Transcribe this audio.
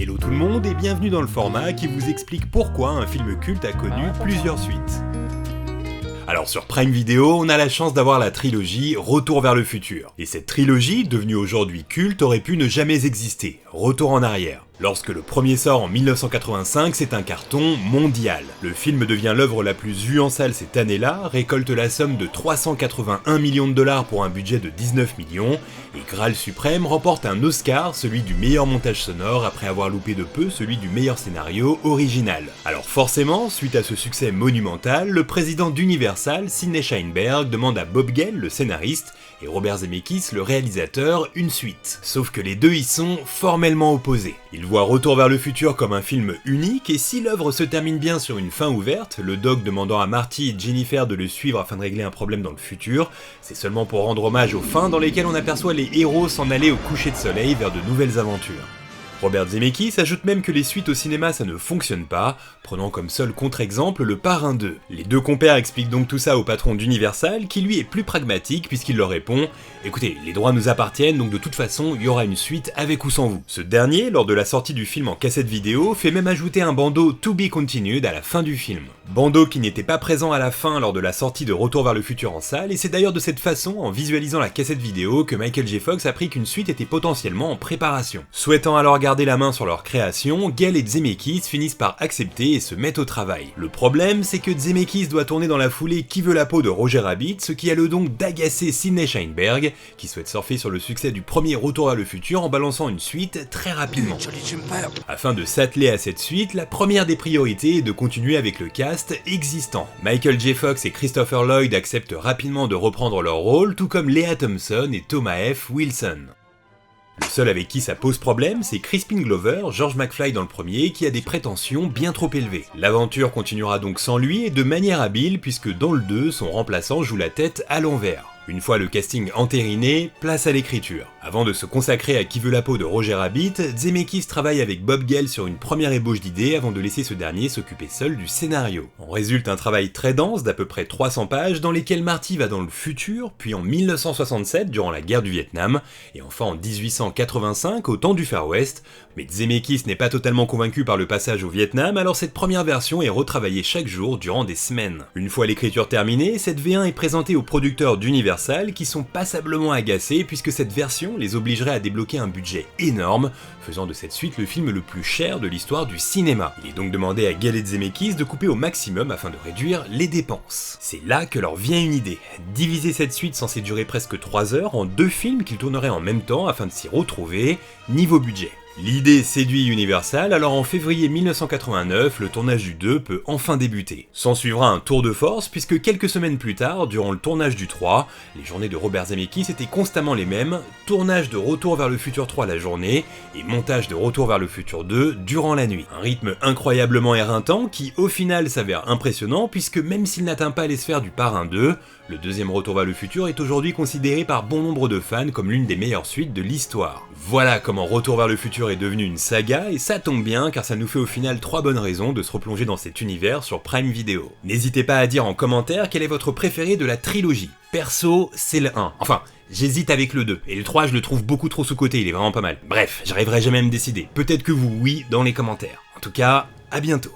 Hello tout le monde et bienvenue dans le format qui vous explique pourquoi un film culte a connu plusieurs suites. Alors sur Prime Video, on a la chance d'avoir la trilogie Retour vers le futur. Et cette trilogie, devenue aujourd'hui culte, aurait pu ne jamais exister. Retour en arrière. Lorsque le premier sort en 1985, c'est un carton mondial. Le film devient l'œuvre la plus vue en salle cette année-là, récolte la somme de 381 millions de dollars pour un budget de 19 millions, et Graal suprême remporte un Oscar, celui du meilleur montage sonore, après avoir loupé de peu celui du meilleur scénario original. Alors forcément, suite à ce succès monumental, le président d'Universal, Sidney Sheinberg, demande à Bob Gale, le scénariste, et Robert Zemeckis, le réalisateur, une suite. Sauf que les deux y sont formellement opposés. Ils voient Retour vers le futur comme un film unique, et si l'œuvre se termine bien sur une fin ouverte, le Doc demandant à Marty et Jennifer de le suivre afin de régler un problème dans le futur, c'est seulement pour rendre hommage aux fins dans lesquelles on aperçoit les héros s'en aller au coucher de soleil vers de nouvelles aventures. Robert Zemeckis ajoute même que les suites au cinéma ça ne fonctionne pas, prenant comme seul contre-exemple Le Parrain 2. Les deux compères expliquent donc tout ça au patron d'Universal, qui lui est plus pragmatique puisqu'il leur répond « Écoutez, les droits nous appartiennent, donc de toute façon, il y aura une suite avec ou sans vous ». Ce dernier, lors de la sortie du film en cassette vidéo, fait même ajouter un bandeau « To be continued » à la fin du film. Bandeau qui n'était pas présent à la fin lors de la sortie de Retour vers le futur en salle, et c'est d'ailleurs de cette façon, en visualisant la cassette vidéo, que Michael J. Fox apprit qu'une suite était potentiellement en préparation. Souhaitant alors garder la main sur leur création, Gale et Zemeckis finissent par accepter et se mettent au travail. Le problème, c'est que Zemeckis doit tourner dans la foulée Qui veut la peau de Roger Rabbit, ce qui a le don d'agacer Sidney Sheinberg, qui souhaite surfer sur le succès du premier Retour vers le futur en balançant une suite très rapidement. Afin de s'atteler à cette suite, la première des priorités est de continuer avec le cast existant. Michael J. Fox et Christopher Lloyd acceptent rapidement de reprendre leur rôle, tout comme Lea Thompson et Thomas F. Wilson. Le seul avec qui ça pose problème, c'est Crispin Glover, George McFly dans le premier, qui a des prétentions bien trop élevées. L'aventure continuera donc sans lui et de manière habile, puisque dans le 2, son remplaçant joue la tête à l'envers. Une fois le casting entériné, place à l'écriture. Avant de se consacrer à Qui veut la peau de Roger Rabbit, Zemeckis travaille avec Bob Gale sur une première ébauche d'idées avant de laisser ce dernier s'occuper seul du scénario. En résulte un travail très dense d'à peu près 300 pages dans lesquelles Marty va dans le futur, puis en 1967 durant la guerre du Vietnam, et enfin en 1885 au temps du Far West, mais Zemeckis n'est pas totalement convaincu par le passage au Vietnam, alors cette première version est retravaillée chaque jour durant des semaines. Une fois l'écriture terminée, cette V1 est présentée aux producteurs d'Universal qui sont passablement agacés puisque cette version les obligerait à débloquer un budget énorme, faisant de cette suite le film le plus cher de l'histoire du cinéma. Il est donc demandé à Gale et Zemeckis de couper au maximum afin de réduire les dépenses. C'est là que leur vient une idée, diviser cette suite censée durer presque 3 heures en 2 films qu'ils tourneraient en même temps afin de s'y retrouver, niveau budget. L'idée séduit Universal, alors en février 1989, le tournage du 2 peut enfin débuter. S'en suivra un tour de force, puisque quelques semaines plus tard, durant le tournage du 3, les journées de Robert Zemeckis étaient constamment les mêmes, tournage de Retour vers le futur 3 la journée, et montage de Retour vers le futur 2 durant la nuit. Un rythme incroyablement éreintant qui, au final, s'avère impressionnant, puisque même s'il n'atteint pas les sphères du Parrain 2, le deuxième Retour vers le futur est aujourd'hui considéré par bon nombre de fans comme l'une des meilleures suites de l'histoire. Voilà comment Retour vers le futur est devenu une saga, et ça tombe bien car ça nous fait au final 3 bonnes raisons de se replonger dans cet univers sur Prime Video. N'hésitez pas à dire en commentaire quel est votre préféré de la trilogie. Perso, c'est le 1. Enfin, j'hésite avec le 2, et le 3 je le trouve beaucoup trop sous-coté, il est vraiment pas mal. Bref, j'arriverai jamais à me décider. Peut-être que vous, oui, dans les commentaires. En tout cas, à bientôt.